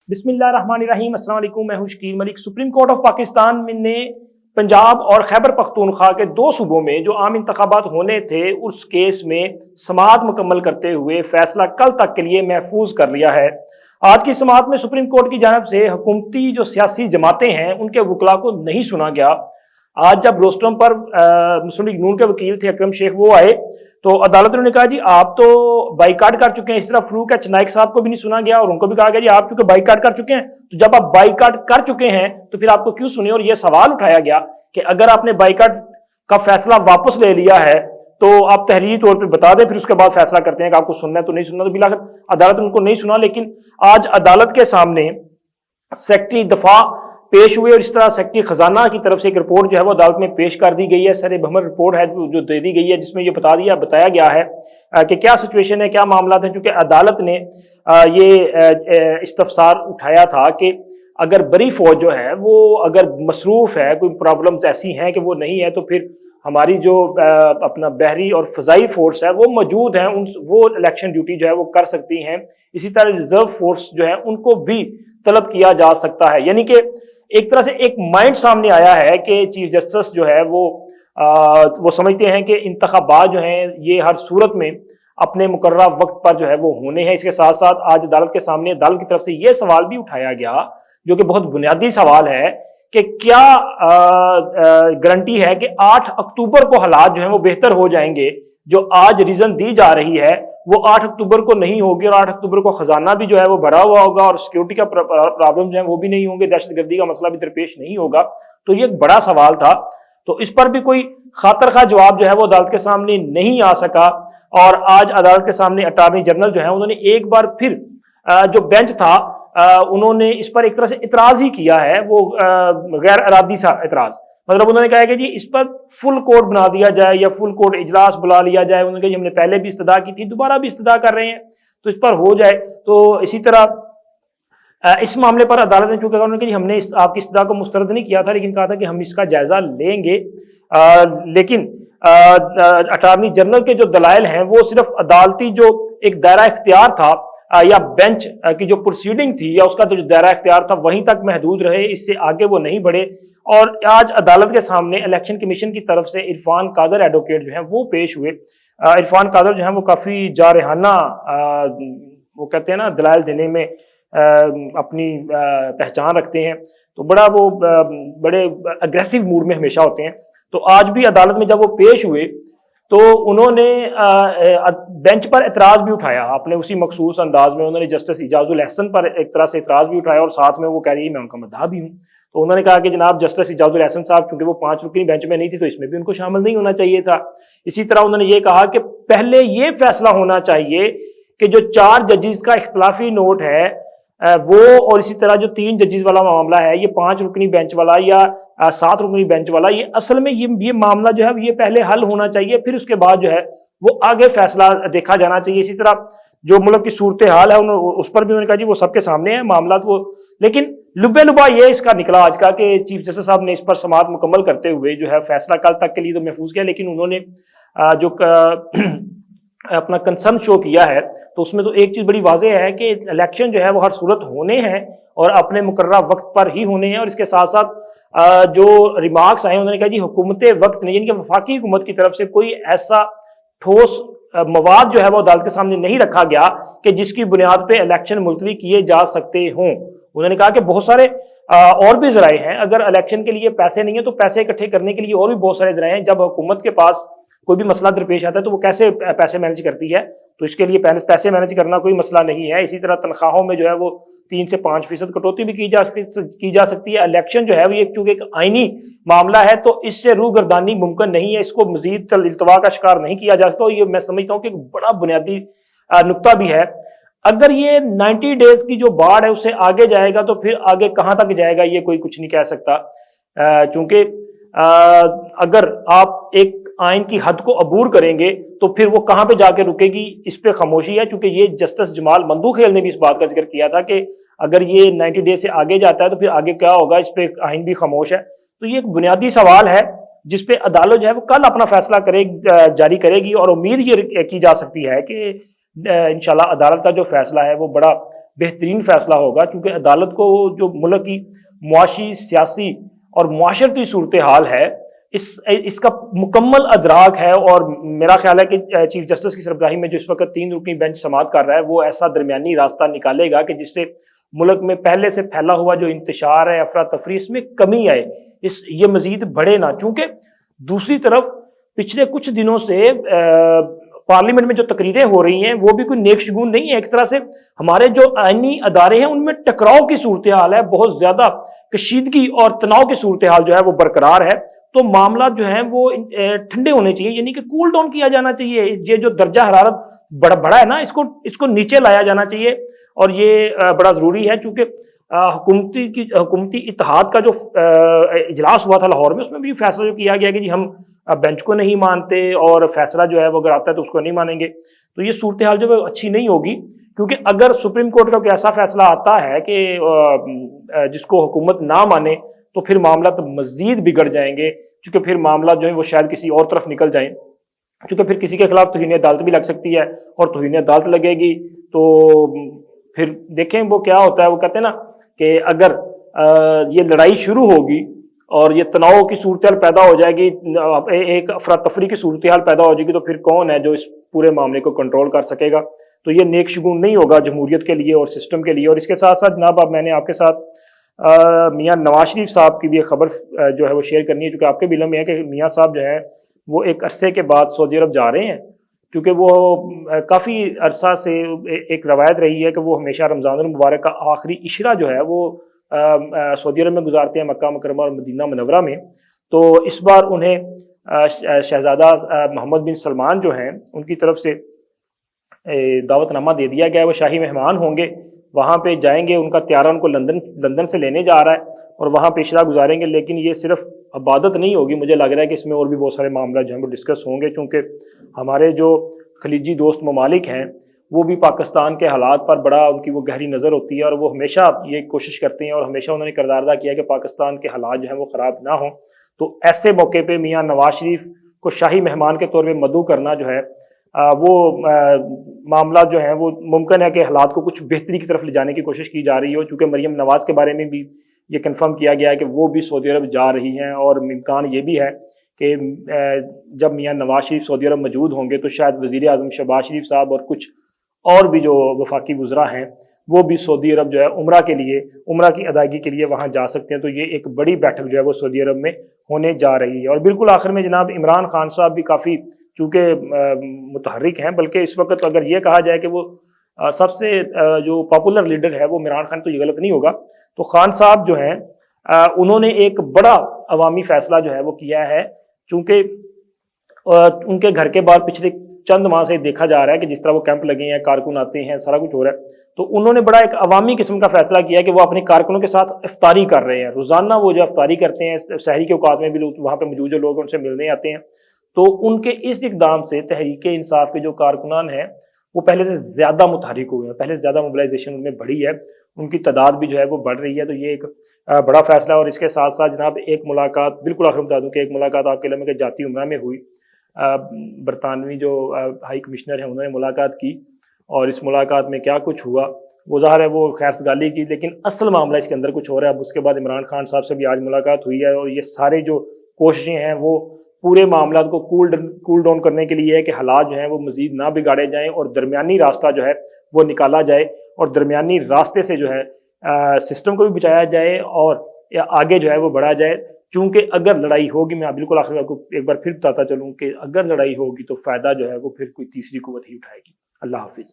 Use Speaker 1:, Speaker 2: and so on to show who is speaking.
Speaker 1: बिस्मिल्लाहिर्रहमानिर्रहीम, अस्सलाम वालेकुम। मैं हूं Shakeel Malik. Supreme court of Pakistan ने पंजाब और खैबर पख्तूनख्वा के दो सूबों में जो आम इंतखाबात होने थे उस केस में समाअत मुकम्मल करते हुए फैसला कल तक के लिए महफूज कर लिया है। आज की समाअत में सुप्रीम कोर्ट की जानिब से हुकूमती जो सियासी जमातें हैं उनके वकला को नहीं सुना गया। आज जब रोस्टम पर मुस्लिम लीग नून के वकील थे अकरम शेख, वो आए तो अदालत ने कहा जी आप तो बाइकाट कर चुके हैं। इस तरह फरूक एच नाइक साहब को भी नहीं सुना गया और उनको भी कहा गया जी आप चूंकि बाइकाट कर चुके हैं, तो जब आप बाइकाट कर चुके हैं तो फिर आपको क्यों सुने। और यह सवाल उठाया गया कि अगर आपने बाइकाट का फैसला वापस ले लिया है तो आप तहरीरी तौर पर बता दें, फिर उसके बाद फैसला करते हैं कि आपको सुनना है तो नहीं सुनना। तो बिलाखिर अदालत ने उनको नहीं सुना, लेकिन आज अदालत के सामने सेक्रेटरी दफा पेश हुए और इस तरह सेक्रेटरी खजाना की तरफ से एक रिपोर्ट जो है वो अदालत में पेश कर दी गई है। सर बहमर रिपोर्ट है जो दे दी गई है, जिसमें ये बताया गया है कि क्या सिचुएशन है, क्या मामला है। क्योंकि अदालत ने ये इस्तफसार उठाया था कि अगर बरी फौज जो है वो अगर मसरूफ है, कोई प्रॉब्लम्स ऐसी हैं कि वो नहीं है, तो फिर हमारी जो अपना बहरी और फजाई फोर्स है वो मौजूद है, वो इलेक्शन ड्यूटी जो है वो कर सकती हैं। इसी तरह रिजर्व फोर्स जो है उनको भी तलब किया जा सकता है। यानी कि एक तरह से एक माइंड सामने आया है कि चीफ जस्टिस जो है वो समझते हैं कि इंतखाबात जो हैं ये हर सूरत में अपने मुकर्ररा वक्त पर जो है वो होने हैं। इसके साथ साथ आज अदालत के सामने अदालत की तरफ से ये सवाल भी उठाया गया जो कि बहुत बुनियादी सवाल है कि क्या गारंटी है कि 8 अक्टूबर को हालात जो है वो बेहतर हो जाएंगे। जो आज रीजन दी जा रही है वो 8 अक्टूबर को नहीं होगी और 8 अक्टूबर को खजाना भी जो है वो भरा हुआ होगा और सिक्योरिटी का प्रॉब्लम जो है वो भी नहीं होंगे, दहशतगर्दी का मसला भी दरपेश नहीं होगा। तो ये एक बड़ा सवाल था, तो इस पर भी कोई खातर खा जवाब जो है वो अदालत के सामने नहीं आ सका। और आज अदालत के सामने अटॉर्नी जनरल जो है उन्होंने एक बार फिर जो बेंच था उन्होंने इस पर एक तरह से इतराज ही किया है, वो गैर इरादी सा इतराज। मतलब उन्होंने कहा कि जी इस पर फुल कोर्ट बना दिया जाए या फुल कोर्ट इजलास बुला लिया जाए। उन्होंने कहा हमने पहले भी इस्तदा की थी, दोबारा भी इस्तदा कर रहे हैं, तो इस पर हो जाए। तो इसी तरह इस मामले पर अदालत ने चूंकि उन्होंने कहा हमने आपकी इस्तदा को मुस्तरद नहीं किया था, लेकिन कहा था कि हम इसका जायजा लेंगे। लेकिन अटॉर्नी जनरल के जो दलाइल हैं वो सिर्फ अदालती जो एक दायरा इख्तियार था या बेंच की जो प्रोसीडिंग थी या उसका जो दायरा इख्तियार था वहीं तक महदूद रहे, इससे आगे वो नहीं बढ़े। और आज अदालत के सामने इलेक्शन कमीशन की तरफ से इरफान कादर एडवोकेट जो है वो पेश हुए। इरफान कादर जो है वो काफी जारहाना वो कहते हैं ना दलाइल देने में अपनी पहचान रखते हैं, तो बड़े अग्रेसिव मूड में हमेशा होते हैं। तो आज भी अदालत में जब वो पेश हुए तो उन्होंने बेंच पर एतराज भी उठाया अपने उसी मखसूस अंदाज में। उन्होंने जस्टिस इजाजुल एहसन पर एक तरह से एतराज भी उठाया और साथ में वो कह रही है मैं उनका मद्दाह भी हूँ। तो उन्होंने कहा कि जनाब जस्टिस इजाजुल एहसन साहब क्योंकि वो 5 रुकनी बेंच में नहीं थी तो इसमें भी उनको शामिल नहीं होना चाहिए था। इसी तरह उन्होंने ये कहा कि पहले ये फैसला होना चाहिए कि जो 4 जजेस का इख्तलाफी नोट है वो, और इसी तरह जो 3 जजेस वाला मामला है, ये 5 रुकनी बेंच वाला या 7 रुकनी बेंच वाला, ये असल में ये मामला जो है ये पहले हल होना चाहिए, फिर उसके बाद जो है वो आगे फैसला देखा जाना चाहिए। इसी तरह जो मुल्क की सूरत हाल है उस पर भी उन्होंने कहा जी वो सबके सामने है मामला वो। लेकिन लुबे लुबा ये इसका निकला आज का कि चीफ जस्टिस साहब ने इस पर समाअत मुकम्मल करते हुए जो है फैसला कल तक के लिए तो महफूज किया, लेकिन उन्होंने जो अपना कंसर्न शो किया है तो उसमें तो एक चीज बड़ी वाज़ेह है कि इलेक्शन जो है वो हर सूरत होने हैं और अपने मुकर्ररा वक्त पर ही होने हैं। और इसके साथ साथ जो रिमार्क्स आए उन्होंने कहा जी हुकूमत वक्त नहीं, यानी कि वफाकी हुकूमत की तरफ से कोई ऐसा ठोस मवाद जो है वो अदालत के सामने नहीं रखा गया कि जिसकी बुनियाद पे इलेक्शन मुलतवी किए जा सकते हों। उन्होंने कहा कि बहुत सारे और भी जराए हैं, अगर इलेक्शन के लिए पैसे नहीं है तो पैसे इकट्ठे करने के लिए और भी बहुत सारे जराए हैं। जब हुकूमत के पास कोई भी मसला दरपेश आता है तो वो कैसे पैसे मैनेज करती है, तो इसके लिए पैसे मैनेज करना कोई मसला नहीं है। इसी तरह तनख्वाहों में जो है वो 3 से 5% कटौती भी की जा सकती है। इलेक्शन जो है वो चूंकि एक आईनी मामला है तो इससे रूगर्दानी मुमकिन नहीं है, इसको मजीद इल्तवा का शिकार नहीं किया जा सकता। ये मैं समझता हूँ कि बड़ा बुनियादी नुक्ता भी है। अगर ये 90 डेज की जो बाढ़ है उससे आगे जाएगा तो फिर आगे कहाँ तक जाएगा ये कोई कुछ नहीं कह सकता, क्योंकि अगर आप एक आइन की हद को अबूर करेंगे तो फिर वो कहां पे जाके रुकेगी, इस पे खामोशी है। क्योंकि ये जस्टिस जमाल मंदूखेल ने भी इस बात का जिक्र किया था कि अगर ये 90 डेज से आगे जाता है तो फिर आगे क्या होगा, इस पे आइन भी खामोश है। तो ये एक बुनियादी सवाल है जिसपे अदालत जो है वो कल अपना फैसला जारी करेगी और उम्मीद ये की जा सकती है कि इंशाल्लाह अदालत का जो फैसला है वो बड़ा बेहतरीन फैसला होगा, क्योंकि अदालत को जो मुल्क की मुआशी, सियासी और मुआशरती सूरत हाल है इसका मुकम्मल अदराक है। और मेरा ख्याल है कि चीफ जस्टिस की सरबराही में जो इस वक्त 3 रुकनी बेंच समाअत कर रहा है वो ऐसा दरमियानी रास्ता निकालेगा कि जिससे मुल्क में पहले से फैला हुआ जो इंतशार है, अफरा तफरी, इसमें कमी आए, ये मजीद बढ़े ना। चूंकि दूसरी तरफ पिछले कुछ दिनों से पार्लियामेंट में जो तकरीरें हो रही हैं वो भी कोई नेक शगुन नहीं है। एक तरह से हमारे जो आईनी अदारे हैं उनमें टकराव की सूरत हाल है, बहुत ज्यादा कशीदगी और तनाव की सूरत हाल जो है वो बरकरार है। तो मामला जो है वो ठंडे होने चाहिए, यानी कि कूल डाउन किया जाना चाहिए। ये जो दर्जा हरारत बड़ा है ना, इसको नीचे लाया जाना चाहिए और ये बड़ा जरूरी है। चूंकि हुकूमती इत्तेहाद का जो इजलास हुआ था लाहौर में, उसमें भी फैसला जो किया गया कि जी हम बेंच को नहीं मानते और फैसला जो है वो अगर आता है तो उसको नहीं मानेंगे। तो ये सूरत हाल जो है अच्छी नहीं होगी, क्योंकि अगर सुप्रीम कोर्ट का कोई ऐसा फैसला आता है कि जिसको हुकूमत ना माने तो फिर मामला तो मजीद बिगड़ जाएंगे, क्योंकि फिर मामला जो है वो शायद किसी और तरफ निकल जाए, क्योंकि फिर किसी के खिलाफ तौहीन अदालत भी लग सकती है और तौहीन अदालत लगेगी तो फिर देखें वो क्या होता है। वो कहते हैं ना कि अगर ये लड़ाई शुरू होगी और ये तनाव की सूरत हाल पैदा हो जाएगी, एक अफरा तफरी की सूरत हाल पैदा हो जाएगी, तो फिर कौन है जो इस पूरे मामले को कंट्रोल कर सकेगा। तो ये नेक शगुन नहीं होगा जमहूरियत के लिए और सिस्टम के लिए। और इसके साथ साथ जनाब अब मैंने आपके साथ मियाँ नवाज शरीफ साहब की भी एक खबर जो है वो शेयर करनी है, क्योंकि आपके भी इल्म में है कि मियाँ साहब जो है वो एक अरसे के बाद सऊदी अरब जा रहे हैं, क्योंकि वो काफ़ी अरसा से एक रवायत रही है कि वो हमेशा रमज़ानुल मुबारक का आखिरी इशरा जो है वो सऊदी अरब में गुजारते हैं, मक्का मुकरमा और मदीना मुनव्वरा में। तो इस बार उन्हें शहजादा मोहम्मद बिन सलमान जो हैं उनकी तरफ से दावतनामा दे दिया गया है, वो शाही मेहमान होंगे, वहाँ पे जाएंगे, उनका त्यारा उनको लंदन से लेने जा रहा है और वहाँ पे इशरा गुजारेंगे। लेकिन ये सिर्फ इबादत नहीं होगी, मुझे लग रहा है कि इसमें और भी बहुत सारे मामला जो हैं वो डिस्कस होंगे, क्योंकि हमारे जो खलीजी दोस्त ममालिक हैं वो भी पाकिस्तान के हालात पर बड़ा उनकी वो गहरी नज़र होती है और वो हमेशा ये कोशिश करते हैं और हमेशा उन्होंने किरदार अदा किया कि पाकिस्तान के हालात जो हैं वो ख़राब ना हों। तो ऐसे मौके पर मियाँ नवाज शरीफ को शाही मेहमान के तौर पर मदऊ करना जो है वो मामला जो है वो मुमकिन है कि हालात को कुछ बेहतरी की तरफ ले जाने की कोशिश की जा रही हो, चूँकि मरियम नवाज़ के बारे में भी ये कंफर्म किया गया है कि वो भी सऊदी अरब जा रही हैं और इम्कान ये भी है कि जब मियाँ नवाज शरीफ सऊदी अरब मौजूद होंगे तो शायद वज़ीर आज़म शहबाज शरीफ साहब और कुछ और भी जो वफाकी वज़रा हैं वो भी सऊदी अरब जो है उम्रा की अदायगी के लिए वहाँ जा सकते हैं। तो ये एक बड़ी बैठक जो है वो सऊदी अरब में होने जा रही है। और बिल्कुल आखिर में जनाब इमरान खान साहब भी काफ़ी चूँकि मुतहर्रिक हैं, बल्कि इस वक्त अगर ये कहा जाए कि वो सबसे जो पॉपुलर लीडर है वो इमरान खान, तो ये गलत नहीं होगा। तो खान साहब जो हैं उन्होंने एक बड़ा अवामी फैसला जो है वो किया है, चूँकि उनके घर के बाहर पिछले चंद माह से देखा जा रहा है कि जिस तरह वो कैंप लगे हैं, कारकुन आते हैं, सारा कुछ हो रहा है, तो उन्होंने बड़ा एक अवामी किस्म का फैसला किया कि वो अपने कारकुनों के साथ इफ्तारी कर रहे हैं। रोज़ाना वो जो इफ्तारी करते हैं, शहरी के औकात में भी लोग वहाँ पर मौजूद जो लोग उनसे मिलने आते हैं। तो उनके इस इकदाम से तहरीक इंसाफ के जो कारकुनान हैं वो पहले से ज़्यादा मुतहरिक हुए हैं, पहले से ज़्यादा मोबिलाइजेशन उनमें बढ़ी है, उनकी तादाद भी जो है वो बढ़ रही है। तो ये एक बड़ा फैसला है। और इसके साथ साथ जनाब एक मुलाकात बिल्कुल आखिर बता दूँ कि एक मुलाकात आपके इलाके के जाती उम्रा में हुई। बरतानवी जो हाई कमिश्नर हैं उन्होंने मुलाकात की और इस मुलाकात में क्या कुछ हुआ वो ज़ाहिर है वो खैर सगाली की, लेकिन असल मामला इसके अंदर कुछ हो रहा है। अब उसके बाद इमरान खान साहब से भी आज मुलाकात हुई है और ये सारे जो कोशिशें हैं वो पूरे मामला को कूल डाउन करने के लिए है कि हालात जो हैं वो मज़ीद ना बिगाड़े जाएं और दरमियानी रास्ता जो है वो निकाला जाए और दरमियानी रास्ते से जो है सिस्टम को भी बचाया जाए और आगे जो है वो बढ़ा जाए। चूँकि अगर लड़ाई होगी, मैं बिल्कुल आखिर आपको एक बार फिर बताता चलूँ कि अगर लड़ाई होगी तो फ़ायदा जो है वो फिर कोई तीसरी कुव्वत ही उठाएगी। अल्लाह हाफिज़।